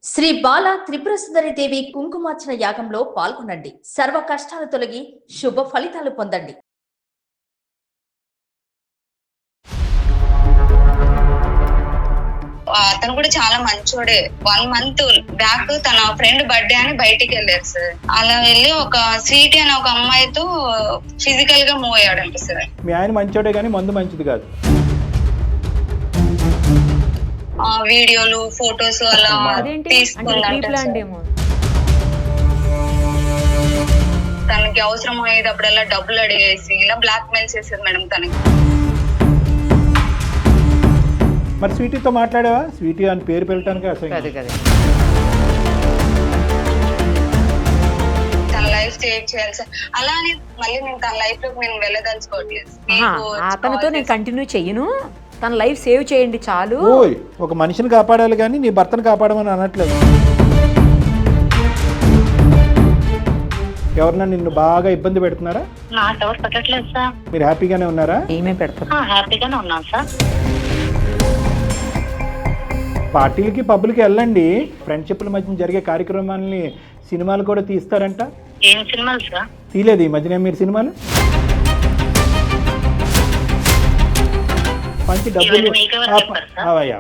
శ్రీ బాల త్రిపుర సుందరి దేవి కుంకుమార్చన యాగంలో పాల్గొనండి. సర్వ కష్టాలు తొలగి శుభ ఫలితాలు పొందండి. అతను కూడా చాలా మంచోడే. 1 month బ్యాక్ తన ఫ్రెండ్ బర్త్డే అని బయటికి వెళ్ళారు సార్. అలా వెళ్ళి ఒక స్వీటీ అనే ఒక అమ్మాయితో ఫిజికల్ గా మూవ్ అయ్యాడంట సార్. మీ ఆయన మంచోడే కానీ మందు మంచిది కాదు. వీడియోలు ఫొటోస్ అలా తీసుకున్నాడు. తనకి అవసరం అయ్యేటప్పుడల్లా డబ్బులు అడిగేసి ఇలా బ్లాక్ మెయిల్ చేశారు మేడం తనకి. మరి స్వీటీతో మాట్లాడావా? స్వీటీ అని పేరు పెట్టడానికి అసలు తన లైఫ్ సేవ్ చేయాలి సార్. అలా అని మళ్ళీ నేను తన లైఫ్ లోకి నేను వెళ్ళదలుచుకోవట్లేదు. అతనితో నేను కంటిన్యూ చెయ్యను, తన లైఫ్ సేవ్ చేయండి చాలు. ఒక మనిషిని కాపాడాలి కానీ నీ భర్తను కాపాడమని అనట్లేదు. ఎవరన్నా నిన్ను బాగా ఇబ్బంది పెడుతున్నారా? నాకు ఎవరు పెట్టట్లేదు సార్. మీరు హ్యాపీగానే ఉన్నారా? ఏమే పెడతారు? హ్యాపీగానే ఉన్నాను సార్. పార్టీలకి పబ్బులకి వెళ్ళండి. ఫ్రెండ్షిప్ల మధ్య జరిగే కార్యక్రమాలని సినిమాలు కూడా తీస్తారంట. ఏం సినిమాలు సార్? తీయలేదు ఈ మధ్యనే మీరు సినిమాలు? మంచి డబ్బులు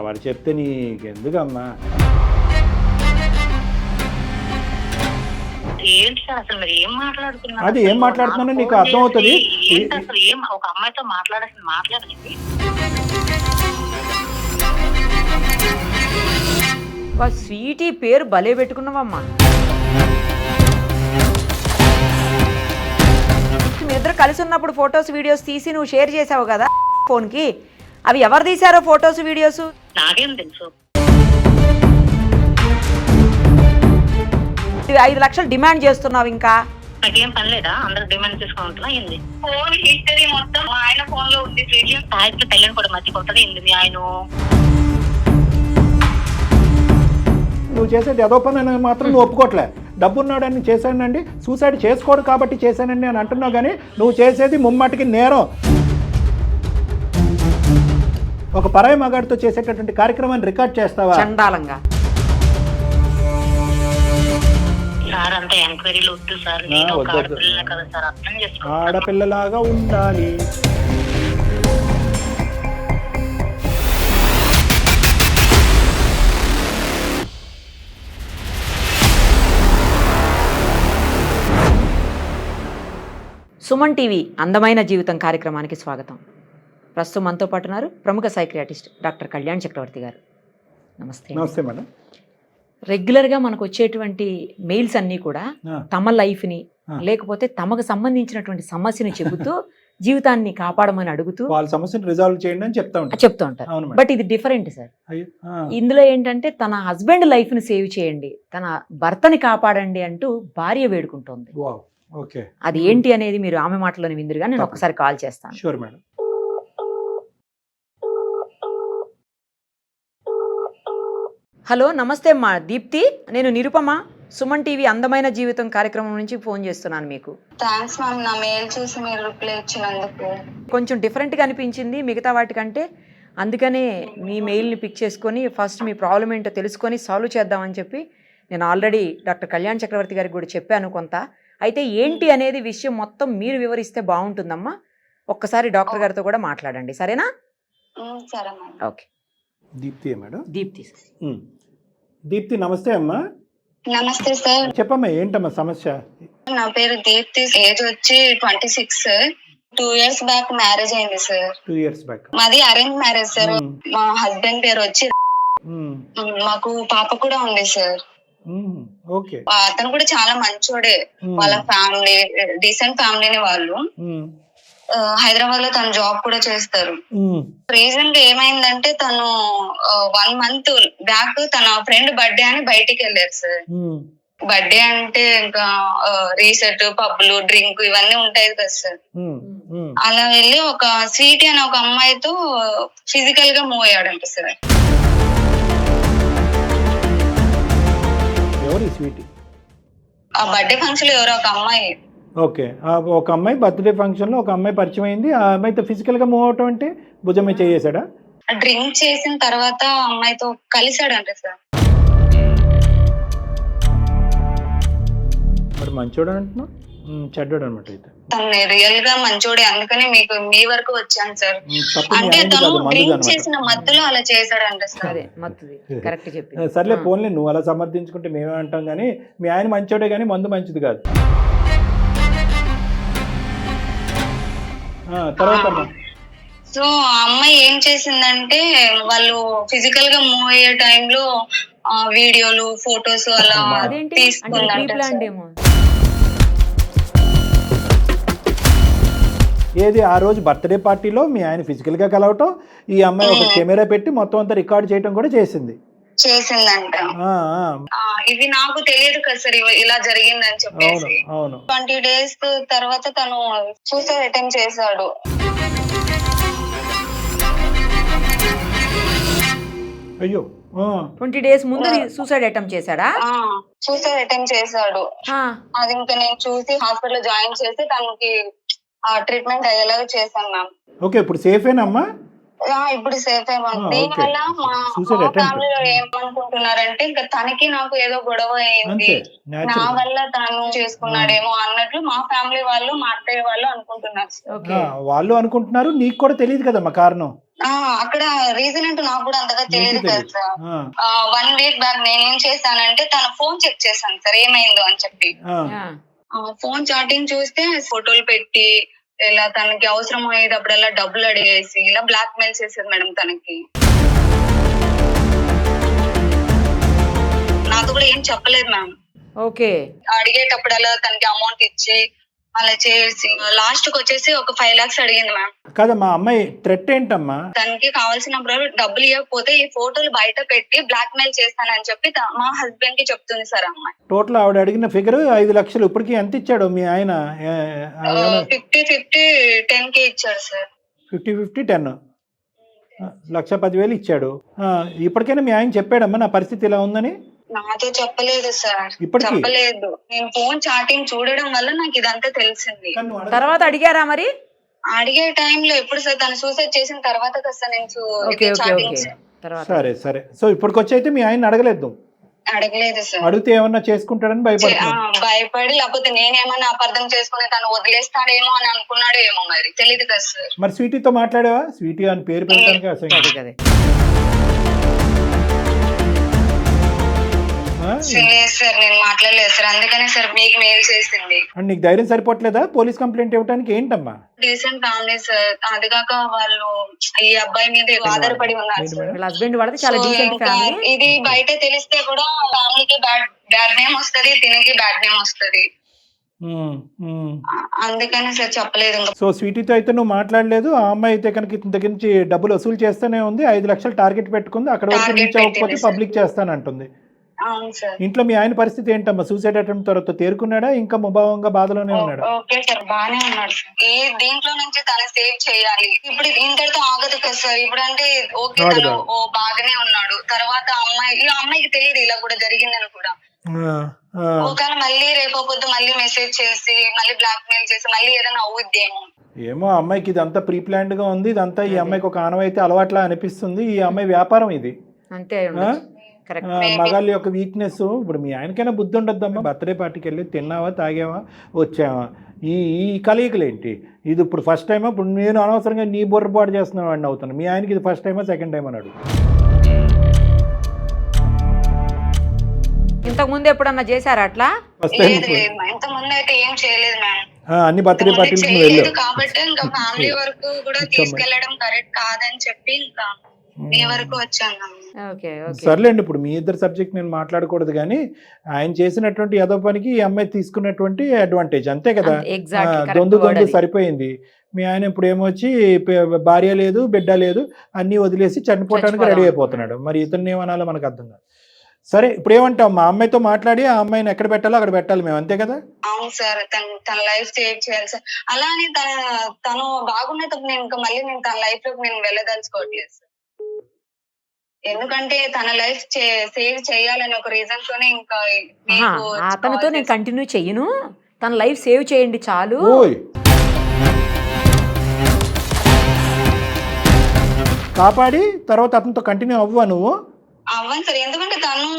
వాడు చెప్తే నీకెందుకమ్మా? అది ఏం మాట్లాడుతున్నా నీకు అర్థం అవుతుంది. ఒక అమ్మాయితో మాట్లాడేసి స్వీటీ పేరు భలే పెట్టుకున్నావమ్మా. మీ ఇద్దరు కలిసి ఉన్నప్పుడు ఫొటోస్ వీడియోస్ తీసి నువ్వు షేర్ చేసావు కదా ఫోన్కి, అవి ఎవరు తీశారో ఫొటోస్ వీడియోస్? నాకేం తెలుసు. 5 లక్షలు డిమాండ్ చేస్తున్నావు. ఇంకా నాకేం పని లేదా? అందరూ డిమాండ్ చేసుకుంటున్నా. ఏంది ఫోన్ హిస్టరీ మొత్తం మా ఆయన ఫోన్ లో ఉంది. సాహిత్య పెళ్ళని కూడా మర్చిపోతుంది. ఏంది ఆయన నువ్వు చేసేది ఏదో పని అని మాత్రం నువ్వు ఒప్పుకోవట్లే. డబ్బున్నాడని చేశానండి, సూసైడ్ చేసుకోడు కాబట్టి చేశానండి అని అంటున్నావు, కానీ నువ్వు చేసేది ముమ్మాటికి నేరం. ఒక పరాయి మగాడితో చేసేటటువంటి కార్యక్రమాన్ని రికార్డ్ చేస్తావా? చండాలంగా. సార్ అంతా ఎంక్వైరీలు వద్దు సార్. నేను ఒక ఆడపిల్ల కదా సార్, అర్థం చేసుకో. ఆడపిల్లలాగా ఉండాలి. సుమన్ టీవీ అందమైన జీవితం కార్యక్రమానికి స్వాగతం. ప్రస్తుతం మనతో పాటు ఉన్నారు ప్రముఖ సైక్రియాటిస్ట్ డాక్టర్ కళ్యాణ్ చక్రవర్తి గారు. నమస్తే. నమస్తే మేడం. రెగ్యులర్గా మనకు వచ్చేటువంటి మెయిల్స్ అన్నీ కూడా తమ లైఫ్ని లేకపోతే తమకు సంబంధించినటువంటి సమస్యని చెబుతూ జీవితాన్ని కాపాడమని అడుగుతూ వాళ్ళ సమస్యను రిజాల్వ్ చేయండి అని చెప్తూ ఉంటారు. బట్ ఇది డిఫరెంట్ సార్. ఇందులో ఏంటంటే తన హస్బెండ్ లైఫ్ని సేవ్ చేయండి, తన భర్తని కాపాడండి అంటూ భార్య వేడుకుంటోంది. అది ఏంటి అనేది మీరు ఆమె మాటలోని విందురుగా నేను ఒకసారి కాల్ చేస్తాను. Sure madam. హలో, నమస్తే అమ్మా. దీప్తి, నేను నిరుపమ, సుమన్ టీవీ అందమైన జీవితం కార్యక్రమం నుంచి ఫోన్ చేస్తున్నాను మీకు. థాంక్స్ మ్యామ్, నా మెయిల్ చూసి మీరు రిప్లై ఇచ్చినందుకు. కొంచెం డిఫరెంట్గా అనిపించింది మిగతా వాటికంటే, అందుకనే మీ మెయిల్ని పిక్ చేసుకొని ఫస్ట్ మీ ప్రాబ్లం ఏంటో తెలుసుకొని సాల్వ్ చేద్దామని చెప్పి నేను ఆల్రెడీ డాక్టర్ కళ్యాణ్ చక్రవర్తి గారికి కూడా చెప్పాను కొంత. అయితే ఏంటి అనేది విషయం మొత్తం మీరు వివరిస్తే బాగుంటుందమ్మా. ఒక్కసారి డాక్టర్ గారితో కూడా మాట్లాడండి, సరేనా? సరే. ఓకే. దీప్తి మేడం. దీప్తి. దీప్తి నమస్తే అమ్మా. నమస్తే సార్. చెప్పమ్మా, ఏంటమ్మా సమస్య? నా పేరు దీప్తి, ఏజ్ వచ్చి 26. 2 years బ్యాక్ మ్యారేజ్ అయింది సార్. 2 years back. మాది అరేంజ్ మ్యారేజ్ సార్. మా హస్బెండ్ పేరు వచ్చి, మాకు పాప కూడా ఉంది సార్. అతను కూడా చాలా మంచోడే. వాళ్ళ ఫ్యామిలీ డీసెంట్ ఫ్యామిలీని వాళ్ళు. హైదరాబాద్ లో తను జాబ్ కూడా చేస్తారు. రీసెంట్ గా ఏమైందంటే తను 1 month బ్యాక్ తన ఫ్రెండ్ బర్త్డే అని బయటికి వెళ్ళారు సార్. బర్త్డే అంటే ఇంకా రీసెట్, పబ్లు, డ్రింక్ ఇవన్నీ ఉంటాయి కదా సార్. అలా వెళ్ళి ఒక స్వీటీ అనే ఒక అమ్మాయితో ఫిజికల్ గా మూవ్ అయ్యాడంట సార్. ఆ బర్త్డే ఫంక్షన్ లో ఎవరో ఒక అమ్మాయి. ఓకే, ఒక అమ్మాయి బర్త్డే ఫంక్షన్ లో ఒక అమ్మాయి పరిచయం అయింది. ఆ అమ్మాయితో ఫిజికల్ గా మూవ్ అవటం అంటే భుజమే చేసాడా? డ్రింక్ చేసిన తర్వాత అమ్మాయితో కలిసాడంట సార్. మంచోడు అంటున్నావు, చెడ్డోడు అనమాట అయితే. తను రియల్ గా మంచోడే, అందుకనే మీకు మీ వరకు వచ్చాను సార్. తప్పు మీ అంటే ఆయనది తను కాదు, మందుది డ్రింక్ అనమాట. చేసిన మత్తులో అలా చేశాడంట సార్. అదే మత్తుది కరెక్ట్ చెప్పి. సర్లే పోన్లే, నువ్వు అలా సమర్థించుకుంటే మేమే అంటాం కానీ మీ ఆయన మంచోడే కానీ మందు మంచిది కాదు. తర్వాత అమ్మా. సో ఆ అమ్మాయి ఏం చేసిందంటే వాళ్ళు ఫిజికల్ గా మూవ్ అయ్యే టైంలో వీడియోలు ఫొటోస్ అలా అదేంటి అంటే తీసుకుందంట ప్రీప్లాన్డ్ సార్. ఏమో. ఏది ఆ రోజు బర్త్డే పార్టీలో మీ ఆయన ఫిజికల్గా కలవటం, ఈ అమ్మాయి ఒక కెమెరా పెట్టి మొత్తం అంతా రికార్డ్ చేయడం కూడా చేసింది. చేసిందంట. ఇది నాకు తెలియదు కదా సార్ ఇలా జరిగిందని చెప్పేసి. అవును 20 days తర్వాత తను సూసైడ్ అటెంప్ట్ చేశాడు. అయ్యో 20 days ముందు సూసైడ్ అటెంప్ట్ చేశాడా? సూసైడ్ అటెంప్ట్ చేశాడు. అది ఇంకా నేను చూసి హాస్పిటల్ జాయిన్ చేసి తనకి ట్రీట్మెంట్ అయ్యేలాగా చేశాను మ్యామ్. ఓకే, ఇప్పుడు సేఫేనమ్మా? ఇప్పుడు సేఫ్ ఏమంది. దీనివల్ల మా ఫ్యామిలీలో ఏమనుకుంటున్నారంటే ఇంకా తనకి నాకు ఏదో గొడవ అయింది, నా వల్ల తను చేసుకున్నాడేమో అన్నట్లు మా ఫ్యామిలీ వాళ్ళు మా అత్తయ్య వాళ్ళు అనుకుంటున్నారు. వాళ్ళు అనుకుంటున్నారు, నీకు కూడా తెలియదు కదమ్మా కారణం. అక్కడ రీజన్ అంటూ నాకు కూడా అంతగా తెలియదు కదా సార్. 1 week బ్యాక్ నేనేం చేశానంటే తన ఫోన్ చెక్ చేశాను సార్ ఏమైందో అని చెప్పి. ఫోన్ చాటింగ్ చూస్తే ఫోటోలు పెట్టి ఇలా తనకి అవసరం అయ్యేటప్పుడల్లా డబ్బులు అడిగేసి ఇలా బ్లాక్ మెయిల్ చేసేది మేడం. తనకి నాతో కూడా ఏం చెప్పలేదు మ్యామ్. ఓకే, అడిగేటప్పుడల్లా తనకి అమౌంట్ ఇచ్చి అలా చేసి లాస్ట్ కి వచ్చేసి ఒక 5 lakhs అడిగింది మ్యామ్. కదమ్మా, అమ్మాయి థ్రెట్ ఏంటమ్మా? తనకి కావాల్సినప్పుడు డబ్బులు ఇవ్వకపోతే ఈ ఫోటోలు బయట పెట్టి బ్లాక్ మెయిల్ చేస్తానని చెప్పి మా హస్బెండ్ కి చెప్తుంది సార్ అమ్మాయి. టోటల్ ఆవిడ అడిగిన ఫిగర్ 5 లక్షలు. ఇప్పటికి ఎంత ఇచ్చాడు మీ ఆయన? 50-50 10K ఇచ్చాడు సార్. 50-50 10 1,10,000 ఇచ్చాడు. ఇప్పటికైనా మీ ఆయన చెప్పాడమ్మా నా పరిస్థితి ఇలా ఉందని? నాతో చెప్పలేదు సార్, చెప్పలేదు. నేను ఫోన్ చాటింగ్ చూడడం వల్ల నాకు ఇదంతా తెలిసింది. తర్వాత అడిగారా మరి? అడిగే టైంలో ఎప్పుడు సార్ తను సూసైడ్ చేసిన తర్వాత కదా సార్ నేను సరే సరే. సో ఇప్పటికొచ్చి అయితే మీ ఆయన అడగలేదు? అడగలేదు సార్. అడిగితే ఏమన్నా చేసుకుంటాడని భయపడి, లేకపోతే నేనేమన్నా అపార్థం చేసుకుని తను వదిలేస్తాడేమో అని అనుకున్నాడు ఏమో, మరి తెలియదు కదా సార్. మరి స్వీటీతో మాట్లాడావా? స్వీటీ అని పేరు పెట్టడానికి అసలు లేదు సార్, నేను మాట్లాడలేదు సార్. అందుకనే సార్ మీకు మెయిల్ చేసింది. నీకు ధైర్యం సరిపోవట్లేదా పోలీస్ కంప్లైంట్ ఇవ్వడానికి? ఏంటమ్మా డీసెంట్ ఫ్యామిలీ సార్, అది కాక వాళ్ళు ఈ అబ్బాయి మీద ఆధారపడి ఉన్నారు సార్. హస్బెండ్ వాళ్ళది చాలా డీసెంట్ ఫ్యామిలీ. ఇది బయట తెలిస్తే కూడా ఫ్యామిలీకి బ్యాడ్ నేమ్ వస్తది, తినకి బ్యాడ్ నేమ్ వస్తది. అందుకని సార్ చెప్పలేదు. సో స్వీటీతో అయితే నువ్వు మాట్లాడలేదు. ఆ అమ్మాయి అయితే కనుక ఇంత దగ్గర నుంచి డబ్బులు వసూలు చేస్తూనే ఉంది. 5 లక్షలు టార్గెట్ పెట్టుకుంది. అక్కడ వరకు రీచ్ అవ్వకపోతే పబ్లిక్ చేస్తానంటుంది. ఇంట్లో మీ ఆయన పరిస్థితి ఏంటమ్మా? సూసైడ్ అటెంప్ట్ తర్వాత తేరుకున్నాడా, ఇంకా ముభావంగా బాధలోనే ఉన్నాడా? ఓకే సార్, బానే ఉన్నాడు. దీంట్లో నుంచి తన సేవ్ చేయాలి. ఇప్పుడు ఇంతటితో ఆగదు కదా సార్. ఇప్పుడు అంటే ఓకే తను బాగానే ఉన్నాడు. తర్వాత అమ్మాయికి తెలియదు ఇలా కూడా జరిగిందని కూడా. ఒకవేళ మళ్ళీ రేపో పొద్దు మళ్ళీ మెసేజ్ చేసి మళ్ళీ బ్లాక్ మెయిల్ చేసి మళ్ళీ ఏదైనా అవుద్దేమో. ఏమో, అమ్మాయికి ఇదంతా ప్రీ ప్లాన్డ్ గా ఉంది. ఇదంతా ఈ అమ్మాయికి ఒక ఆనవైతే అలవాట్లా అనిపిస్తుంది. ఈ అమ్మాయి వ్యాపారం ఇది. అంతే, మగాళ్ళ యొక్క వీక్నెస్. ఇప్పుడు మీ ఆయనకైనా బుద్ధి ఉండొద్దమ్మా. బర్త్డే పార్టీకి వెళ్ళి తిన్నావా, తాగావా, వచ్చావా, ఈ కలయికలేంటి? ఇది ఇప్పుడు ఫస్ట్ టైమా? ఇప్పుడు నేను అనవసరంగా నీ బొర్రపాటు చేస్తున్నావు అని అవుతాను. మీ ఆయనకి ఇది ఫస్ట్ టైమా సెకండ్ టైం అన్నాడు? ఇంతకు ముందు ఎప్పుడన్నా చేశారా అట్లా? అన్ని బర్త్డే పార్టీలకు వెళ్ళావు కాబట్టి ఇంకా ఫ్యామిలీ వరకు కూడా తీసుకెళ్లడం కరెక్ట్ కాదని చెప్పి ఇంకా మీ వరకు వచ్చాను. సర్లేండి, ఇప్పుడు మీ ఇద్దరు సబ్జెక్ట్ నేను మాట్లాడకూడదు కానీ ఆయన చేసినటువంటి ఏదో పనికి ఈ అమ్మాయి తీసుకున్నటువంటి అడ్వాంటేజ్ అంతే కదా. దొందు సరిపోయింది. మీ ఆయన ఇప్పుడు ఏమొచ్చి భార్య లేదు, బిడ్డ లేదు, అన్ని వదిలేసి చనిపోవడానికి రెడీ అయిపోతున్నాడు. మరి ఇతన్ని ఏమనాలో మనకు అర్థం కాదు. సరే, ఇప్పుడు ఏమంటావు? మా అమ్మాయితో మాట్లాడి ఆ అమ్మాయిని ఎక్కడ పెట్టాలో అక్కడ పెట్టాలి మేము, అంతే కదా? అవును సార్, తన లైఫ్ సేవ్ చేయాలి సార్. అలానే తను బాగున్నప్పుడు నేను ఇంకా మళ్ళీ నేను తన లైఫ్ లోకి నేను వెళ్ళదలుచుకోవట్లేదు సార్. ఎందుకంటే తన లైఫ్ సేవ్ చేయాలని ఒక రీజన్ తోనే ఇంకా అతనితో నేను కంటిన్యూ చెయ్యను, తన లైఫ్ సేవ్ చేయండి చాలు. కాపాడి తర్వాత అతనితో కంటిన్యూ అవ్వా నువ్వు? అవ్వను సార్, ఎందుకంటే తను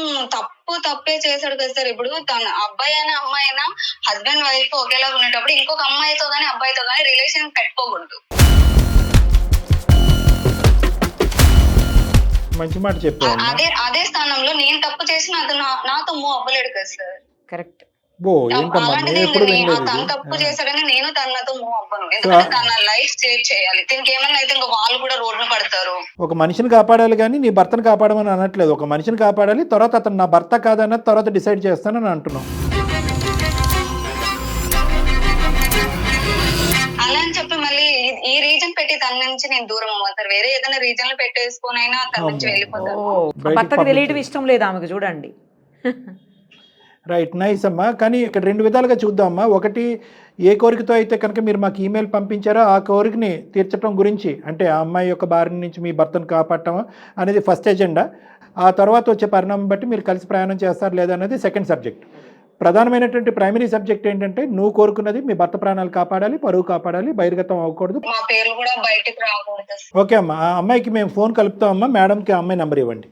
తప్పే చేశాడు కదా సార్. ఇప్పుడు తన అబ్బాయి అయినా అమ్మాయి అయినా హస్బెండ్ వైఫ్ ఒకేలా ఉండేటప్పుడు ఇంకొక అమ్మాయితో గానీ అబ్బాయితో గానీ రిలేషన్ పెట్టుకోకూడదు. మంచి మాట చెప్పావు. అదే స్థానంలో నేను తప్పు చేసిన అతను నాతో మూవ్ అవ్వలేడు కదా సార్. కరెక్ట్. తను తప్పు చేశాడని నేను తనతో మూవ్ అవ్వను, ఎందుకంటే తన లైఫ్ సేవ్ చేయాలి. దీనికి ఏమన్నా అయితే ఇంకా వాళ్ళు కూడా రోడ్డు పడతారు. ఒక మనిషిని కాపాడాలి కానీ నీ భర్తను కాపాడమని అనట్లేదు. ఒక మనిషిని కాపాడాలి, తర్వాత అతను నా భర్త కాదన్నది తర్వాత డిసైడ్ చేస్తానని అంటున్నాం. అలా అని చెప్పి మళ్ళీ ఈ రీజన్ పెట్టి తన నుంచి నేను దూరం అవ్వతారు. వేరే ఏదైనా రీజన్ లో పెట్టేసుకొని అయినా తన నుంచి వెళ్ళిపోతారు. భర్తకు తెలియడం ఇష్టం లేదు ఆమెకు, చూడండి. రైట్, నైస్ అమ్మా. కానీ ఇక్కడ రెండు విధాలుగా చూద్దామమ్మా. ఒకటి, ఏ కోరికతో అయితే కనుక మీరు మాకు ఈమెయిల్ పంపించారో ఆ కోరికని తీర్చడం గురించి, అంటే ఆ అమ్మాయి యొక్క బారి నుంచి మీ భర్తను కాపాడటం అనేది ఫస్ట్ ఎజెండా. ఆ తర్వాత వచ్చే పరిణామం బట్టి మీరు కలిసి ప్రయాణం చేస్తారు లేదా అనేది సెకండ్ సబ్జెక్ట్. ప్రధానమైనటువంటి ప్రైమరీ సబ్జెక్ట్ ఏంటంటే నువ్వు కోరుకున్నది మీ భర్త ప్రాణాలు కాపాడాలి, పరువు కాపాడాలి, బహిర్గతం అవ్వకూడదు. మా పేర్లు కూడా బయటకు రాకూడదు. ఓకే అమ్మా, ఆ అమ్మాయికి మేము ఫోన్ కలుపుతామమ్మా. మేడంకి ఆ అమ్మాయి నెంబర్ ఇవ్వండి.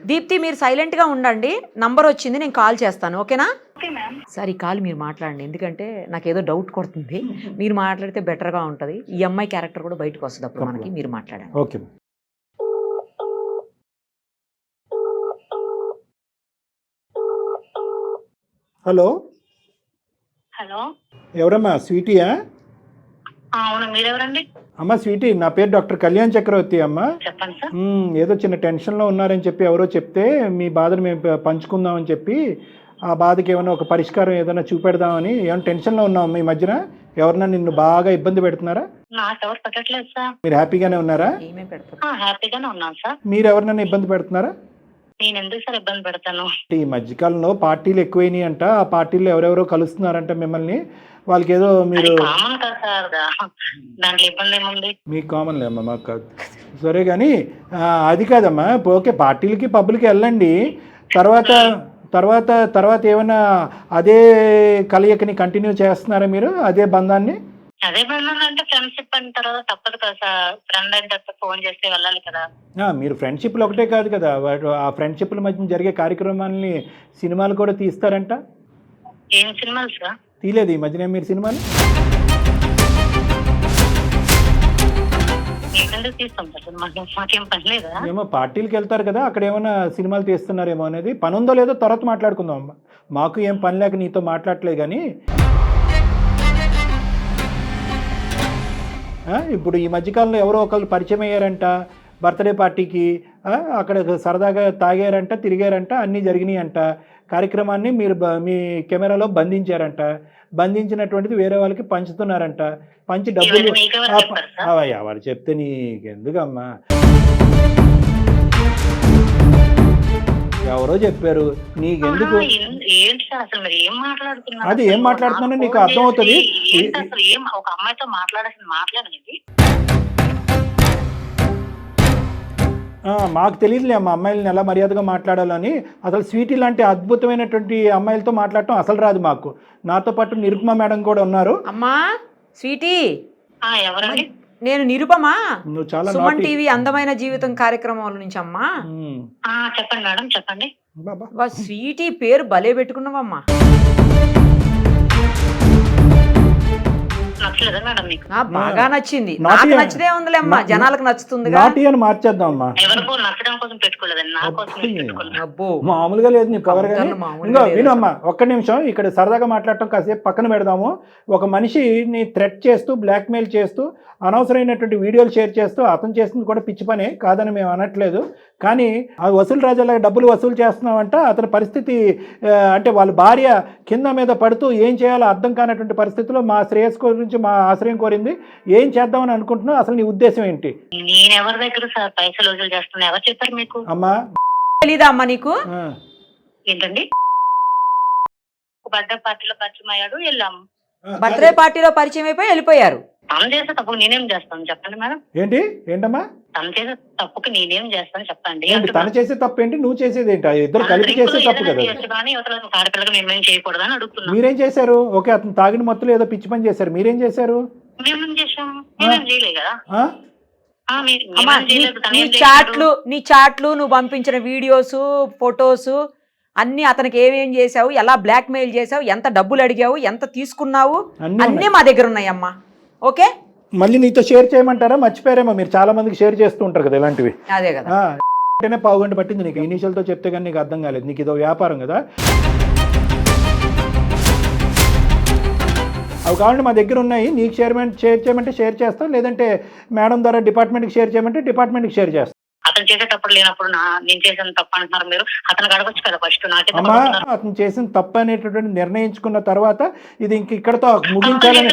దీప్తి, మీరు సైలెంట్గా ఉండండి. నంబర్ వచ్చింది, నేను కాల్ చేస్తాను. ఓకేనా? సార్, ఈ కాల్ మీరు మాట్లాడండి, ఎందుకంటే నాకు ఏదో డౌట్ కొడుతుంది. మీరు మాట్లాడితే బెటర్గా ఉంటుంది. ఈ అమ్మాయి క్యారెక్టర్ కూడా బయటకు వస్తుంది అప్పుడు మనకి. మీరు మాట్లాడండి. ఓకే. హలో. హలో, ఎవరమ్మా? స్వీటీయా? అవును, మీరెవరండి? అమ్మ స్వీటీ, నా పేరు డాక్టర్ కళ్యాణ్ చక్రవర్తి అమ్మ. చెప్పండి సార్. ఏదో చిన్న టెన్షన్లో ఉన్నారని చెప్పి ఎవరో చెప్తే మీ బాధను మేము పంచుకుందామని చెప్పి, ఆ బాధకి ఏమైనా ఒక పరిష్కారం ఏదైనా చూపెడదామని. ఏమైనా టెన్షన్లో ఉన్నాం ఈ మధ్యన? ఎవరన్నా నిన్ను బాగా ఇబ్బంది పెడుతున్నారా? నాకు ఎవరు పెట్టట్లేదు సార్. మీరు హ్యాపీగానే ఉన్నారా? హ్యాపీగానే ఉన్నాను సార్. మీరు ఎవరినైనా ఇబ్బంది పెడుతున్నారా? నేను ఎందుకు సార్ ఇబ్బంది పెడతాను? ఈ మధ్యకాలంలో పార్టీలు ఎక్కువైనాయి అంట. ఆ పార్టీల్లో ఎవరెవరో కలుస్తున్నారంట మిమ్మల్ని. వాళ్ళకి ఏదో మీరు దాంట్లో ఇబ్బంది ఏముంది? మీకు కామన్లే అమ్మా, మాకు కాదు. సరే కానీ అది కాదమ్మా. ఓకే, పార్టీలకి పబ్లిక్కి వెళ్ళండి. తర్వాత ఏమైనా అదే కలయికని కంటిన్యూ చేస్తున్నారా మీరు? అదే బంధాన్ని? అదే బంధం అంటే ఫ్రెండ్షిప్ అయిన తర్వాత తప్పదు కదా సార్. ఫ్రెండ్ అయిన తర్వాత ఫోన్ చేస్తే వెళ్ళాలి కదా. మీరు ఫ్రెండ్షిప్లు ఒకటే కాదు కదా, ఆ ఫ్రెండ్షిప్ల మధ్య జరిగే కార్యక్రమాలని సినిమాలు కూడా తీస్తారంట. ఏం సినిమాలు సార్? తీయలేదు ఈ మధ్యన మీరు సినిమాలు? ఏమో పార్టీలకి వెళ్తారు కదా, అక్కడ ఏమైనా సినిమాలు తీస్తున్నారేమో అనేది. పని ఉందో లేదో తర్వాత మాట్లాడుకుందాం అమ్మా. మాకు ఏం పని లేక నీతో మాట్లాడలేదు. కానీ ఇప్పుడు ఈ మధ్యకాలంలో ఎవరో ఒకళ్ళు పరిచయం అయ్యారంట బర్త్డే పార్టీకి. అక్కడ సరదాగా తాగారంట, తిరిగారంట, అన్నీ జరిగినాయి అంట. కార్యక్రమాన్ని మీరు మీ కెమెరాలో బంధించారంట. బంధించినటువంటిది వేరే వాళ్ళకి పంచుతున్నారంట. పంచి డబ్బులు వాళ్ళు చెప్తే నీకెందుకమ్మా? ఎవరో చెప్పారు, నీకెందుకు? అది ఏం మాట్లాడుతున్నా నీకు అర్థమవుతుంది. ఒక అమ్మాయితో మాట్లాడేది మాకు తెలియదులే అమ్మ, అమ్మాయిలని ఎలా మర్యాదగా మాట్లాడాలని. అసలు స్వీటీ లాంటి అద్భుతమైనటువంటి అమ్మాయిలతో మాట్లాడటం అసలు రాదు మాకు. నాతో పాటు నిరుపమ మేడం కూడా ఉన్నారు. అమ్మా స్వీటీ, ఎవరండి? నేను నిరుపమా, చాలా సుమన్ టీవీ అందమైన జీవితం కార్యక్రమాల నుంచి. అమ్మా చెప్పండి మేడం, చెప్పండి. స్వీటీ పేరు భలే పెట్టుకున్నావమ్మా. నచ్చలేదా మేడం మీకు? బాగా నచ్చింది. నాకు నచ్చితే ఉందిలే అమ్మా, జనాలకు నచ్చుతుంది. మార్చేద్దాం అమ్మా. ఎవరికో నచ్చడం కోసం పెట్టుకోలేదండి, నా కోసం. మామూలుగా లేదు నీ పవర్. కానీ ఇంకా వినమ్మా, ఒక్క నిమిషం ఇక్కడ సరదాగా మాట్లాడటం కాసేపు పక్కన పెడదాము. ఒక మనిషిని థ్రెట్ చేస్తూ, బ్లాక్మెయిల్ చేస్తూ, అనవసరమైనటువంటి వీడియోలు షేర్ చేస్తూ అతను చేస్తుంది కూడా పిచ్చి పనే కాదని మేము అనట్లేదు. కానీ ఆ వసూలు రాజాలాగా డబ్బులు వసూలు చేస్తున్నామంట. అతని పరిస్థితి అంటే వాళ్ళ భార్య కింద మీద పడుతూ ఏం చేయాలో అర్థం కానటువంటి పరిస్థితిలో మా శ్రేయస్ గురించి మా ఆశ్రయం కోరింది. ఏం చేద్దామని అనుకుంటున్నావు? అసలు నీ ఉద్దేశం ఏంటి? నేను ఎవరి దగ్గర సార్ పైసలు వసూలు చేస్తున్నా? ఎవరు చెప్పారు మీకు? అమ్మా తెలీదా అమ్మా నీకు? ఏంటండి? బర్త్డే పార్టీలో పరిచయం అయ్యాడు, వెళ్ళాము. బర్త్డే పార్టీలో పరిచయం అయిపోయి వెళ్ళిపోయారు. తను చేసే తప్పుకు నేనేం చేస్తాను చెప్పండి మేడం. ఏంటమ్మా తను చేసే తప్పుకి నేనేం చేస్తాను చెప్పండి. తను చేసే తప్పు ఏంటి, నువ్వు చేసేది ఏంటి? ఇద్దరు కలిపి చేసే తప్పు కదా. ఆడపిల్లగా మేమేం చేయకూడదని అడుగుతున్నాం. మీరేం చేశారు? ఓకే, అతను తాగిన మత్తులో ఏదో పిచ్చి పని చేశారు, మీరేం చేశారు? మేమేం చేశాము? నేనేం చేయలే కదా. అమ్మా, నీ చాట్లు నువ్వు పంపించిన వీడియోస్ ఫొటోస్ అన్ని అతనికి ఏమేం చేసావు, ఎలా బ్లాక్ మెయిల్ చేసావు, ఎంత డబ్బులు అడిగావు, ఎంత తీసుకున్నావు, అన్నీ మా దగ్గర ఉన్నాయమ్మా. ఓకే, మళ్ళీ నీతో షేర్ చేయమంటారా? మర్చిపోయారేమో, మీరు చాలా మందికి షేర్ చేస్తూ ఉంటారు కదా ఇలాంటివి. అదే కదా, అంటేనే పావుగంట పట్టింది నీకు ఇనీషియల్తో చెప్తే కానీ నీకు అర్థం కాలేదు. నీకు ఇదో వ్యాపారం కదా. అవి కావాలంటే మా దగ్గర ఉన్నాయి, నీకు షేర్ చేయమంటే షేర్ చేస్తాం, లేదంటే మేడం ద్వారా డిపార్ట్మెంట్కి షేర్ చేయమంటే డిపార్ట్మెంట్కి షేర్ చేస్తాం. అతను చేసేటప్పుడు లేనప్పుడు నేను చేసిన తప్పు అంటున్నారు మీరు. అతను అడగొచ్చు కదా ఫస్ట్. అమ్మా, అతను చేసిన తప్పు అనేటటువంటి నిర్ణయించుకున్న తర్వాత ఇది ఇంక ఇక్కడతో ముగించాలని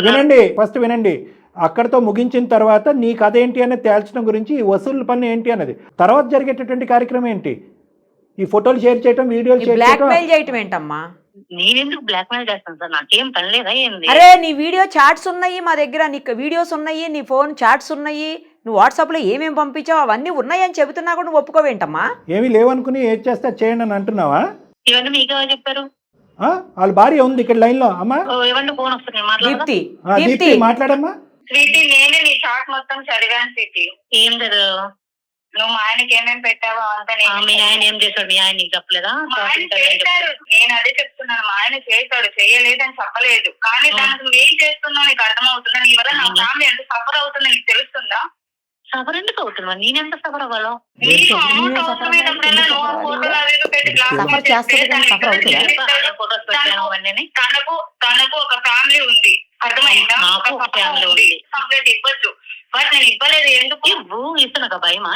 వినండి ఫస్ట్ వినండి. అక్కడతో ముగించిన తర్వాత నీ కథ ఏంటి అనేది తేల్చడం గురించి, ఈ వసూలు పన్ను ఏంటి అన్నది తర్వాత జరిగేటటువంటి కార్యక్రమం ఏంటి? ఈ ఫోటోలు షేర్ చేయటం, వీడియోలు చేయటం ఏంటమ్మా? నేనెందుకు బ్లాక్ మెయిల్ చేస్తాను సార్? నాకేం పని లేదా ఏంది? అరే, నీ వీడియో చాట్స్ ఉన్నాయి మా దగ్గర, నీకు వీడియోస్ ఉన్నాయి, నీ ఫోన్ చాట్స్ ఉన్నాయి, నువ్వు వాట్సాప్ లో ఏమేమి పంపించావు అవన్నీ ఉన్నాయి అని చెబుతున్నా కూడా నువ్వు ఒప్పుకోవేంటమ్మా? ఏమీ లేవనుకుని ఏది చేస్తా చేయండి అని అంటున్నావా? ఇవన్నీ మీకు ఎవరు చెప్పారు? వాళ్ళ భార్య ఉంది ఇక్కడ లైన్ లో. అమ్మా, ఇవన్నీ ఫోన్ వస్తుంది, దీప్తి మాట్లాడమ్మా. స్వీటీ, నేనే నీ చాట్ మొత్తం చదివాను స్వీటీ. ఏం చదివావు నువ్వు? మా ఆయనకి ఏమేమి పెట్టావో అంతా. మీ ఆయన ఏం చేశాడు? మీ ఆయన నీకు చెప్పలేదా? నేను అదే చెప్తున్నాను, మా ఆయన చేశాడు, చెయ్యలేదని చెప్పలేదు. కానీ దానికి నువ్వేం చేస్తున్నావు నీకు అర్థమవుతుందా? నీ వల్ల నా ఫ్యామిలీ ఎంత సఫర్ అవుతుందో నీకు తెలుస్తుందా? సఫర్ ఎందుకు అవుతున్నా? నేనెంత సఫర్ అవ్వాలో? తనకు ఒక ఫ్యామిలీ ఉంది, అర్థమైందా? నాకు ఒక ఫ్యామిలీ ఉంది, కంప్లైంట్ ఇవ్వచ్చు. బట్ నేను ఇవ్వలేదు. ఎందుకు ఇస్తున్నా? భయమా?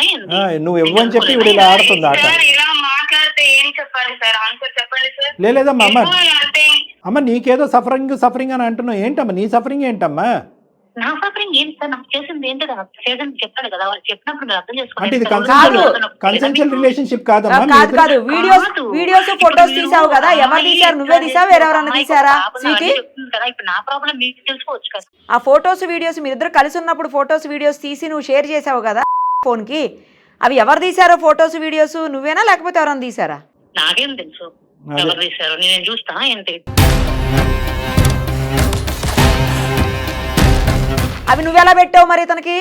నువ్వు ఇవ్వని చెప్పి ఇప్పుడు ఇలా ఆడుతుందా? ఇలా మాట్లాడితే ఏం చెప్పాలి సార్? ఆన్సర్ చెప్పండి సార్. లేదమ్మా, అమ్మ నీకేదో సఫరింగ్ అని అంటున్నావు. ఏంటమ్మా నీ సఫరింగ్? ఏంటమ్మా నా సఫరింగ్ ఏంటి సార్? నాకు చేసింది ఏంటో కదా, చేసింది చెప్పాడు కదా, వాళ్ళు చెప్పినప్పుడు మీరు అర్థం అంటే ఇది చేసుకోవాలి. కన్సెన్షువల్ రిలేషన్షిప్ కాదమ్మా. కాదు, వీడియోస్ ఫొటోస్ తీసావు కదా, ఎవరు తీసారు? నువ్వే తీసావు, ఎవరెవరన్నా తీసారా? ఇప్పుడు నా ప్రాబ్లం మీకు తెలుసుకోవచ్చు కదా. ఆ ఫొటోస్ వీడియోస్ మీరిద్దరు కలిసి ఉన్నప్పుడు ఫొటోస్ వీడియోస్ తీసి నువ్వు షేర్ చేసావు కదా ఫోన్ కి, అవి ఎవరు తీసారో ఫొటోస్ వీడియోస్? నువ్వేనా లేకపోతే ఎవరైనా తీసారా? నాకేం తెలుసు ఎవరు తీసారు? నేను చూస్తా ఏంటి. అవి నువ్వెలా పెట్టావు మరి తనకి?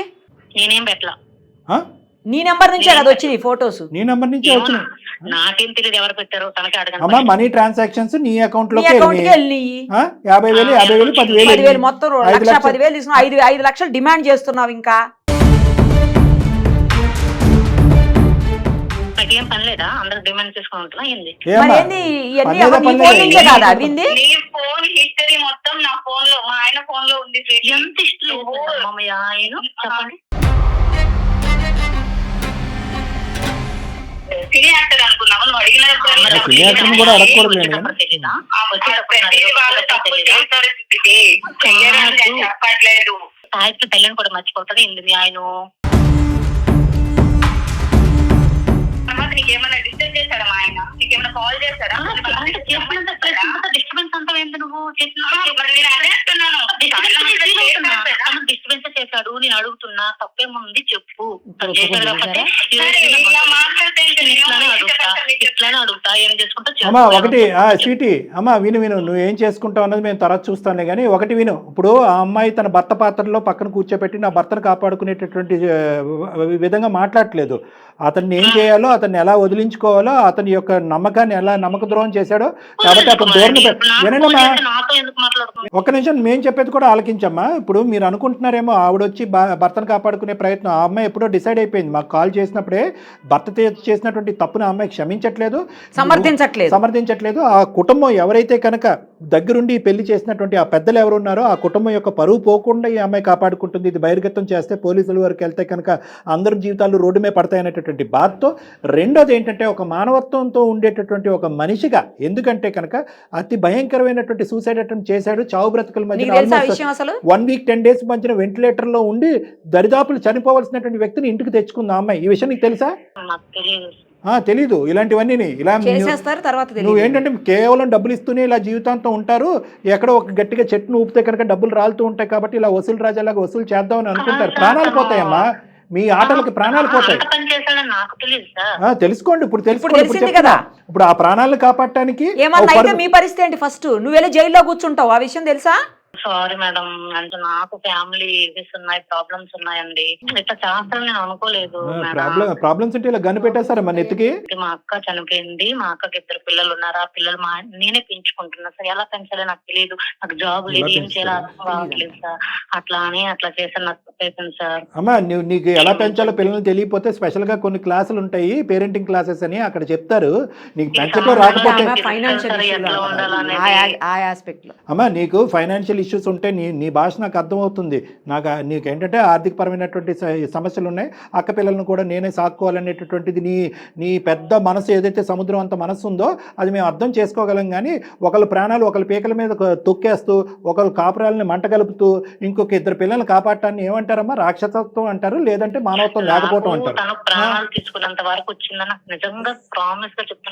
నేనేం పెట్టలా. నీ నెంబర్ నుంచే కదా వచ్చింది ఫొటోస్? నీ నెంబర్ నుంచే వచ్చినాయి. నాకేం తెలియదు ఎవరు పెట్టారో, తనకి అడగండి. అమ్మా, మనీ ట్రాన్సాక్షన్స్ నీ అకౌంట్ లో 50,000 10,000 మొత్తం 1,10,000 తీసుకున్నావు. 5 లక్షలు డిమాండ్ చేస్తున్నావు. ఇంకా నాకేం పని లేదా? అందరూ డిమాండ్ చేసుకుని ఉంటున్నా ఏంది? ఫోన్ హిస్టరీ మొత్తం నా ఫోన్ లో, మా ఆయన ఫోన్ లో ఉంది. ఎంత హిస్టరీ చెప్పండి. సినీ యాక్టర్ అనుకున్నాము, నువ్వు అడిగిన చెప్పట్లేదు. సాహిత్య తల్లిని కూడా మర్చిపోతుంది ఇందు మీ ఆయన. నీకేమన్నా డిస్టర్బ్ చేశారా మా ఆయన? నీకేమన్నా కాల్ చేశారా? డిస్టర్బెన్స్ అంతా ఏంటి నువ్వు డిస్టర్బెన్స్ చేశాడు? నేను అడుగుతున్నా, తప్పేముంది చెప్పు. అడుగుతా ఏం చేసుకుంటా. అమ్మా ఒకటి స్వీటీ, అమ్మా విను నువ్వు ఏం చేసుకుంటావు అన్నది మేము తర్వాత చూస్తానే కానీ ఒకటి విను. ఇప్పుడు ఆ అమ్మాయి తన భర్త పాత్రలో పక్కన కూర్చోబెట్టి నా భర్తను కాపాడుకునేటటువంటి విధంగా మాట్లాడట్లేదు. అతన్ని ఏం చేయాలో, అతన్ని ఎలా వదిలించుకోవాలో, అతని యొక్క నమ్మకాన్ని ఎలా నమ్మక ద్రోహం చేశాడో కాబట్టి అతను దూరం. వినండమ్మా ఒక్క నిమిషం, మేము చెప్పేది కూడా ఆలకించమ్మా. ఇప్పుడు మీరు అనుకుంటున్నారేమో ఆవిడొచ్చి భర్తను కాపాడుకునే ప్రయత్నం. ఆ అమ్మాయి ఎప్పుడో డిసైడ్ అయిపోయింది. మాకు కాల్ చేసినప్పుడే భర్త చేసినటువంటి తప్పును ఆ అమ్మాయి క్షమించట్లేదు, సమర్థించట్లేదు. ఆ కుటుంబం ఎవరైతే కనుక దగ్గరుండి పెళ్లి చేసినటువంటి ఆ పెద్దలు ఎవరు ఉన్నారో ఆ కుటుంబం యొక్క పరువు పోకుండా ఈ అమ్మాయి కాపాడుకుంటుంది. ఇది బహిర్గతం చేస్తే పోలీసుల వరకు వెళ్తే కనుక అందరి జీవితాలు రోడ్డు మీద పడతాయనేటటువంటి బాధతో. రెండోది ఏంటంటే ఒక మానవత్వంతో ఉండేటటువంటి ఒక మనిషిగా, ఎందుకంటే కనుక అతి భయంకరమైనటువంటి సూసైడ్ అటెంప్ట్ చేశాడు. చావు బ్రతుకుల మధ్య 1 వీక్ 10 డేస్ మధ్యన వెంటిలేటర్ లో ఉండి దరిదాపులు చనిపోవలసినటువంటి వ్యక్తిని ఇంటికి తెచ్చుకుంది ఆ అమ్మాయి. ఈ విషయం నీకు తెలుసా? తెలీదు. ఇలాంటివన్నీ ఇలా నువ్వు ఏంటంటే కేవలం డబ్బులు ఇస్తూనే ఇలా జీవితాంతం ఉంటారు. ఎక్కడో ఒక గట్టిగా చెట్టును ఊపితే కనుక డబ్బులు రాలుతూ ఉంటాయి కాబట్టి ఇలా వసూలు రాజాలాగా వసూలు చేద్దామని అనుకుంటారు. ప్రాణాలు పోతాయమ్మా, మీ ఆటలకి ప్రాణాలు పోతాయి. తెలుసుకోండి, ఇప్పుడు తెలుసుకోండి కదా. ఇప్పుడు ఆ ప్రాణాలను కాపాడటానికి మీ పరిస్థితి ఏంటి? ఫస్ట్ నువ్వు వెళ్ళి జైల్లో కూర్చుంటావు, ఆ విషయం తెలుసా? సారీ మేడం, అంటే నాకు ఫ్యామిలీ ఇష్యూస్ ఉన్నాయి, ప్రాబ్లమ్స్ ఉన్నాయండి. ఇట్లా చేస్తాను నేను అనుకోలేదు మేడం. ప్రాబ్లమ్స్ అంటే ఇలా గన్ను పెట్టేస్తారా మన ఎత్తుకి? మా అక్క చనిపోయింది, మా అక్కకి 2 పిల్లలు ఉన్నారు. ఆ పిల్లలు నేనే పెంచుకుంటున్నా సార్. ఎలా పెంచాలో నాకు తెలియదు, నాకు జాబ్ లేదు, ఏం చేయాలో అర్థం కావట్లేదు సార్. అట్లా చేశాను, నాకు తప్పైపోయింది సార్. అమ్మా నీకు ఎలా పెంచాలో పిల్లలు తెలియకపోతే స్పెషల్ గా కొన్ని క్లాసులు ఉంటాయి, పేరెంటింగ్ క్లాసెస్ అని, అక్కడ చెప్తారు. నీకు పెంచడం రాకపోతే అమ్మా నీకు ఫైనాన్షియల్ ఇష్యూస్ ఉంటే నీ భాష నాకు అర్థమవుతుంది. నీకు ఏంటంటే ఆర్థిక పరమైనటువంటి సమస్యలు ఉన్నాయి. అక్క పిల్లలను కూడా నేనే సాక్కోవాలనేటటువంటిది నీ పెద్ద మనసు, ఏదైతే సముద్రం అంత మనసు ఉందో అది మేము అర్థం చేసుకోగలం. కానీ ఒకళ్ళ ప్రాణాలు ఒకళ్ళ పీకల మీద తొక్కేస్తూ, ఒకళ్ళు కాపురాలని మంట కలుపుతూ, ఇంకొక 2 పిల్లల్ని కాపాడటాన్ని ఏమంటారమ్మా? రాక్షసత్వం అంటారు, లేదంటే మానవత్వం లేకపోవటం అంటారు.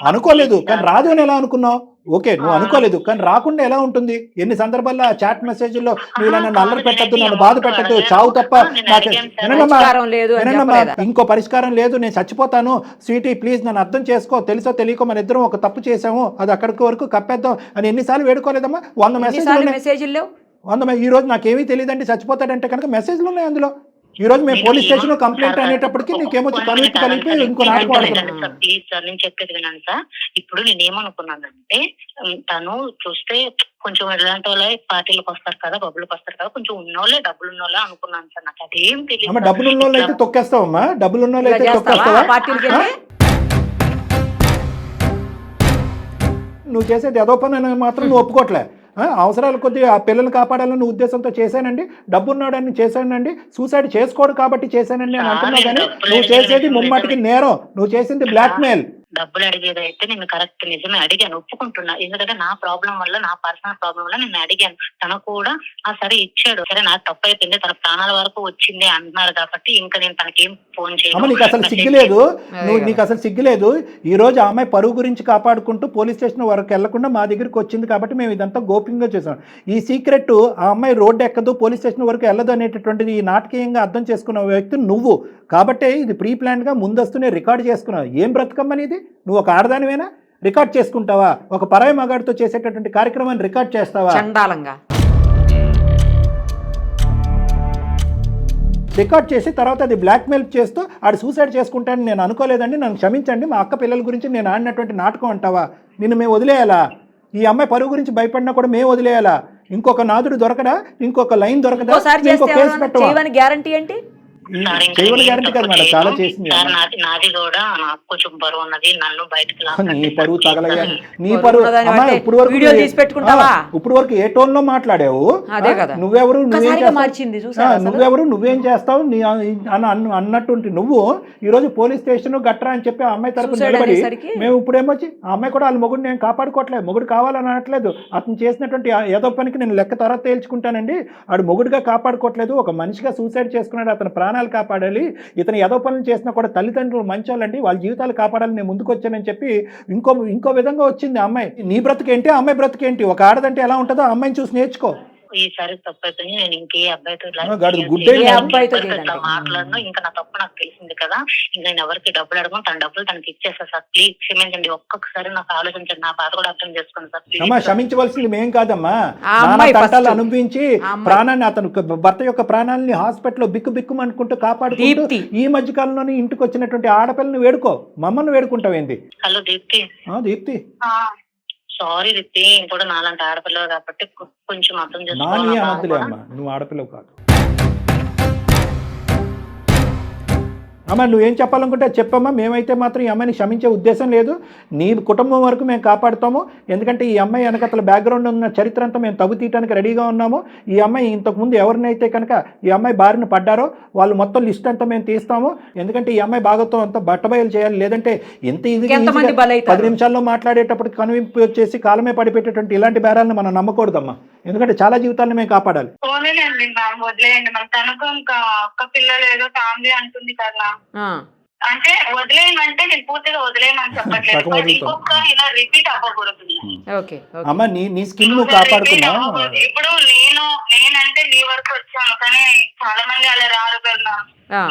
అనుకోలేదు కానీ రాదు అని ఎలా అనుకున్నావు? ఓకే, నువ్వు అనుకోలేదు కానీ రాకుండా ఎలా ఉంటుంది? ఎన్ని సందర్భాల్లో ఆ చాట్ మెసేజ్లో నువ్వు నన్ను అల్లరి పెట్టద్దు, నన్ను బాధ పెట్టద్దు, చావు తప్ప ఇంకో పరిష్కారం లేదు, నేను చచ్చిపోతాను, స్వీటీ ప్లీజ్ నన్ను అర్థం చేసుకో, తెలుసో తెలియకో మన ఇద్దరం ఒక తప్పు చేసాము, అది అక్కడికి వరకు కప్పేద్దాం అని ఎన్నిసార్లు వేడుకోలేదమ్మా? 100 మెసేజ్లు. 100 ఈ రోజు నాకేమీ తెలియదండి చచ్చిపోతాడంటే కనుక మెసేజ్లు ఉన్నాయి అందులో. ఈ రోజు మేము పోలీస్ స్టేషన్ లో కంప్లైంట్ అనేటప్పటికి నీకేమో కలిపి ఇంకో నాటకం ఆడుతున్నాను. ప్లీజ్ సార్, నేను చెప్పేది వినండి సార్. ఇప్పుడు నేనేమనుకున్నానంటే, తను చూస్తే కొంచెం ఎలాంటి వాళ్ళే పార్టీలకు వస్తారు కదా, బబ్బులకు వస్తారు కదా, కొంచెం ఉన్నోళ్ళే, డబ్బులు ఉన్నోళ్ళే అనుకున్నాను సార్. నాకు అదేం తెలియదు. డబ్బులు ఉన్నోళ్ళు అయితే తొక్కేస్తావమ్మా, డబ్బులు ఉన్నోళ్ళు అయితే తొక్కేస్తావా? నువ్వు చేసేది ఏదో పని మాత్రం నువ్వు ఒప్పుకోవట్లే. అవసరాలు కొద్ది ఆ పిల్లల్ని కాపాడాలని ఉద్దేశంతో చేశానండి, డబ్బున్నాడని చేశానండి, సూసైడ్ చేసుకోడు కాబట్టి చేశానండి అని అంటున్నావు. కానీ నువ్వు చేసేది ముమ్మాటికి నేరం, నువ్వు చేసింది బ్లాక్మెయిల్. డబ్బులు అడిగేది అయితే నేను కరెక్ట్ నిజమే అడిగాను, ఒప్పుకుంటున్నా. ఎందుకంటే నా ప్రాబ్లం వల్ల, నా పర్సనల్ ప్రాబ్లం వల్ల నేను అడిగాను. తను కూడా సరే ఇచ్చాడు, సరే నాకు తప్పు అయిపోయింది, తన ప్రాణాల వరకు వచ్చింది అంటున్నారు కాబట్టి ఇంకా నేను తనకేం ఫోన్ చేయను. నీకు అసలు సిగ్గులేదు, నీకు అసలు సిగ్గులేదు. ఈ రోజు ఆ అమ్మాయి పరువు గురించి కాపాడుకుంటూ పోలీస్ స్టేషన్ వరకు వెళ్లకుండా మా దగ్గరికి వచ్చింది కాబట్టి మేము ఇదంతా గోప్యంగా చేసాం. ఈ సీక్రెట్ ఆ అమ్మాయి రోడ్డు ఎక్కదు, పోలీస్ స్టేషన్ వరకు వెళ్ళదు అనేటటువంటిది ఈ నాటకీయంగా అర్థం చేసుకున్న వ్యక్తి నువ్వు కాబట్టి ఇది ప్రీ ప్లాన్ గా ముందస్తునే రికార్డ్ చేసుకున్నావు. ఏం బ్రతకమ్మని ఇది? నువ్వు ఒక ఆడదానివేనా? రికార్డ్ చేసుకుంటావా? ఒక పరాయి మగాడితో చేసేటటువంటి కార్యక్రమాన్ని రికార్డ్ చేస్తావా? చండాలంగా రికార్డ్ చేసి తర్వాత అది బ్లాక్మెయిల్ చేస్తూ ఆడు సూసైడ్ చేసుకుంటానని నేను అనుకోలేదండి, నన్ను క్షమించండి, మా అక్క పిల్లల గురించి నేను ఆడినటువంటి నాటకం అంటావా? నిన్ను మేము వదిలేయాలా? ఈ అమ్మాయి పరువు గురించి భయపడినా కూడా మేము వదిలేయాలా? ఇంకొక నాదుడు దొరకడా? ఇంకొక లైన్ దొరకదా? ఇంకో కేసు పెట్టవా? గ్యారంటీ ఏంటి? గ్యారంటీ కాదు మేడం, చాలా చేసింది. నాది కూడా నాకు కొంచెం బరువు ఉన్నది, నన్ను బయటకు నీ పరువు తగలగా, నీ పరువు ఇప్పుడు వరకు ఏ టోన్ లో మాట్లాడావు? నువ్వెవరు, నువ్వేం చేస్తావు అన్నట్టు నువ్వు ఈ రోజు పోలీస్ స్టేషన్ గట్రా అని చెప్పి ఆ అమ్మాయి తరపున నిలబడి మేము ఇప్పుడు ఏమొచ్చి ఆ అమ్మాయి కూడా వాళ్ళ మొగుడు నేను కాపాడుకోవట్లేదు, మొగుడు కావాలని అనట్లేదు, అతను చేసినటువంటి ఏదో పనికి నేను లెక్క తర్వాత తేల్చుకుంటానండి, ఆడు మొగుడుగా కాపాడుకోవట్లేదు, ఒక మనిషిగా సూసైడ్ చేసుకున్నాడు, అతను ప్రాణాలు కాపాడాలి, ఇతను ఏదో పనులు చేసినా కూడా తల్లిదండ్రులు మంచోళ్ళండి, వాళ్ళ జీవితాలు కాపాడాలని నేను ముందుకు వచ్చానని చెప్పి ఇంకో విధంగా వచ్చింది ఆ అమ్మాయి. నీ బ్రతుకేంటి, ఆ అమ్మాయి బ్రతుకేంటి? ఒక ఆడదంటే ఎలా ఉంటుందో ఆ అమ్మాయిని చూసి నేర్చుకో. ఈసారి తప్పైపోయింది, నేను ఇంకే అబ్బాయితో మాట్లాడను, ఇంకా నా తప్పు నాకు తెలిసింది కదా, ఇంకా నేను ఎవరికి డబ్బులు అడగను, తన డబ్బులు తనకి ఇచ్చేస్తా సార్, ప్లీజ్ క్షమించండి, ఒక్కొక్కసారి నాకు ఆలోచించండి, నా బాధ కూడా అర్థం చేసుకోండి సార్. అమ్మా క్షమించవలసింది మేం కాదమ్మా, తంటాలు అనుభవించి ప్రాణాన్ని, అతను భర్త యొక్క ప్రాణాలని హాస్పిటల్లో బిక్కు అనుకుంటూ కాపాడుకుంటూ ఈ మధ్య కాలంలోనే ఇంటికి వచ్చినటువంటి ఆడపిల్లని వేడుకో, మమ్మల్ని వేడుకుంటావేంది? హలో దీప్తి. దీప్తి సారీ దీప్తి, కూడా నాలాంటి ఆడపిల్లలు కాబట్టి కొంచెం అర్థం చేసుకోవాలి. నువ్వు ఆడపిల్లవు కాదు అమ్మ, నువ్వేం చెప్పాలనుకుంటే చెప్పమ్మా. మేమైతే మాత్రం ఈ అమ్మాయిని క్షమించే ఉద్దేశం లేదు, నీ కుటుంబం వరకు మేము కాపాడుతాము. ఎందుకంటే ఈ అమ్మాయి వెనకతల బ్యాక్గ్రౌండ్ ఉన్న చరిత్ర అంతా మేము తవ్వు తీయడానికి రెడీగా ఉన్నాము. ఈ అమ్మాయి ఇంతకుముందు ఎవరినైతే కనుక ఈ అమ్మాయి బారిన పడ్డారో వాళ్ళు మొత్తం లిస్ట్ అంతా మేము తీస్తాము. ఎందుకంటే ఈ అమ్మాయి భాగత్వం అంతా బట్టబయలు చేయాలి, లేదంటే ఎంత ఇది 10 నిమిషాల్లో మాట్లాడేటప్పుడు కనువింపు వచ్చేసి కాలమే పడిపెట్టేటువంటి ఇలాంటి బేరాలను మనం నమ్మకూడదమ్మా, ఎందుకంటే చాలా జీవితాలను మేము కాపాడాలి. వదిలేయండి, మన తనకు ఇంకా ఒక్క పిల్లలు ఏదో ఫ్యామిలీ అంటుంది కదా, అంటే వదిలేయమంటే నేను పూర్తిగా వదిలేయమని చెప్పట్లేదు, ఇంకొకసారి ఇలా రిపీట్ అవ్వకూడదు. అమ్మా నీ స్కిన్ నువ్వు కాపాడుకున్నావు. ఇప్పుడు నేనంటే నీ వరకు వచ్చాను, కానీ చాలా మంది అలా రారు కదా,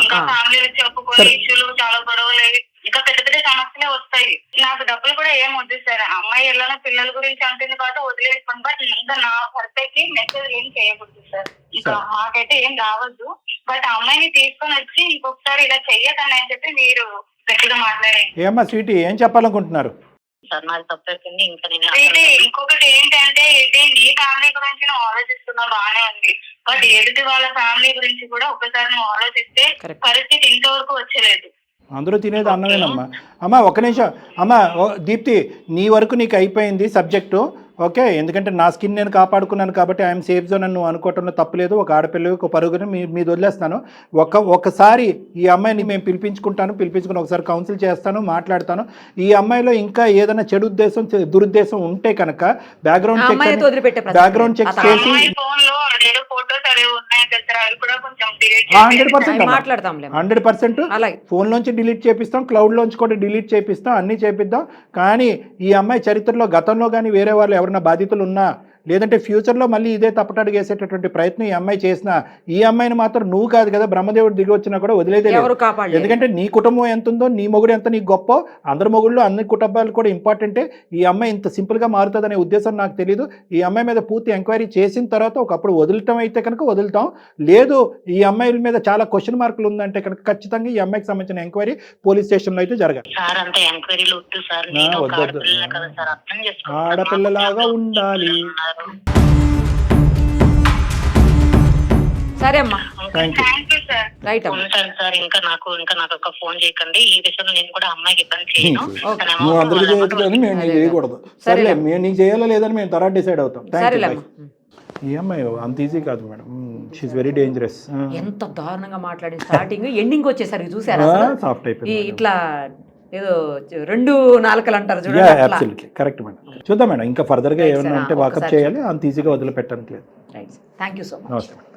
ఇంకా ఫ్యామిలీ చెప్పుకొని ఇష్యూలు చాలా గొడవలు ఇంకా పెద్ద పెద్ద సమస్యలే వస్తాయి. నాకు డబ్బులు కూడా ఏం వద్దు సార్, అమ్మాయి ఎలానో పిల్లల గురించి అంటుంది కాబట్టి వదిలేసుకోండి. బట్ ఇంకా నా భర్తకి మెసేజ్ ఏం చేయకూడదు సార్, ఇంకా మాకైతే ఏం రావద్దు. బట్ అమ్మాయిని తీసుకొని వచ్చి ఇంకొకసారి ఇలా చెయ్యకని అని చెప్పి మీరు గట్టిగా మాట్లాడండి. ఏమ్మా స్వీటీ, ఏం చెప్పాలనుకుంటున్నారు? సార్ నాది తప్పైపోయింది. ఇంకా నేను ఇంకొకటి ఏంటంటే, ఇది నీ ఫ్యామిలీ గురించి నువ్వు ఆలోచిస్తున్నా బానే ఉంది, బట్ ఎదుటి వాళ్ళ ఫ్యామిలీ గురించి కూడా ఒకసారి నువ్వు ఆలోచిస్తే పరిస్థితి ఇంతవరకు వచ్చలేదు. అందరూ తినేది అన్నమేనమ్మా. అమ్మా ఒక్క నిమిషం అమ్మా, దీప్తి నీ వరకు నీకు అయిపోయింది సబ్జెక్టు, ఓకే? ఎందుకంటే నా స్కిన్ నేను కాపాడుకున్నాను కాబట్టి ఐఎమ్ సేఫ్ జోన్ అని నువ్వు అనుకోవటంలో తప్పులేదు. ఒక ఆడపిల్ల ఒక పరుగుని మీద వదిలేస్తాను. ఒక్కసారి ఈ అమ్మాయిని మేము పిలిపించుకుని ఒకసారి కౌన్సిల్ చేస్తాను, మాట్లాడతాను. ఈ అమ్మాయిలో ఇంకా ఏదైనా చెడు ఉద్దేశం దురుద్దేశం ఉంటే కనుక బ్యాక్గ్రౌండ్ చెక్ చేసి 100% ఫోన్ లోంచి డిలీట్ చేపిస్తాం, క్లౌడ్ లోంచి కూడా డిలీట్ చేపిస్తాం, అన్నీ చేపిద్దాం. కానీ ఈ అమ్మాయి చరిత్రలో గతంలో కానీ వేరే వాళ్ళు ఎవరైనా బాధితులు ఉన్నా, లేదంటే ఫ్యూచర్లో మళ్ళీ ఇదే తప్పటడుగు వేసేటటువంటి ప్రయత్నం ఈ అమ్మాయి చేసిన, ఈ అమ్మాయిని మాత్రం నువ్వు కాదు కదా, బ్రహ్మదేవుడు దిగి వచ్చినా కూడా వదిలేదే లేదు. ఎందుకంటే నీ కుటుంబం ఎంత ఉందో, నీ మొగుడు ఎంత నీకు గొప్ప, అందరి మొగుళ్ళు అన్ని కుటుంబాలు కూడా ఇంపార్టెంటే. ఈ అమ్మాయి ఇంత సింపుల్గా మారుతుందనే ఉద్దేశం నాకు తెలియదు. ఈ అమ్మాయి మీద పూర్తి ఎంక్వైరీ చేసిన తర్వాత ఒకప్పుడు వదులుతాం అయితే కనుక వదులుతాం, లేదు ఈ అమ్మాయిల మీద చాలా క్వశ్చన్ మార్కులు ఉందంటే కనుక ఖచ్చితంగా ఈ అమ్మాయికి సంబంధించిన ఎంక్వైరీ పోలీస్ స్టేషన్లో అయితే జరగాలి. ఆడపిల్లలాగా ఉండాలి. సరే అమ్మా, రైట్ ఉంటాను సార్. ఇంకా నాకు ఒక ఫోన్ చేయకండి. ఈ విషయంలో నేను కూడా అమ్మాయికి ఇబ్బంది చేయను. నువ్వు అందరికీ చేయొచ్చు కానీ మేము నీకు చేయకూడదు. సరేలే, మేము నీకు చేయాలో లేదని మేము తర్వాత డిసైడ్ అవుతాం. ఈ అమ్మాయి అంత ఈజీ కాదు మేడం, షీఈస్ వెరీ డేంజరస్. ఎంత దారుణంగా మాట్లాడి స్టార్టింగ్ ఎండింగ్ వచ్చేసరికి చూసారా, సాఫ్ట్ అయిపోయింది. ఇట్లా ఏదో 2 నాలుకలు అంటారు చూడండి. Absolutely correct madam. చూద్దాం మేడం, ఇంకా ఫర్దర్గా ఏమైనా ఉంటే వాకప్ చేయాలి, అంత ఈజీగా వదిలిపెట్టడానికి లేదు. Thank you so much. నమస్తే మేడం.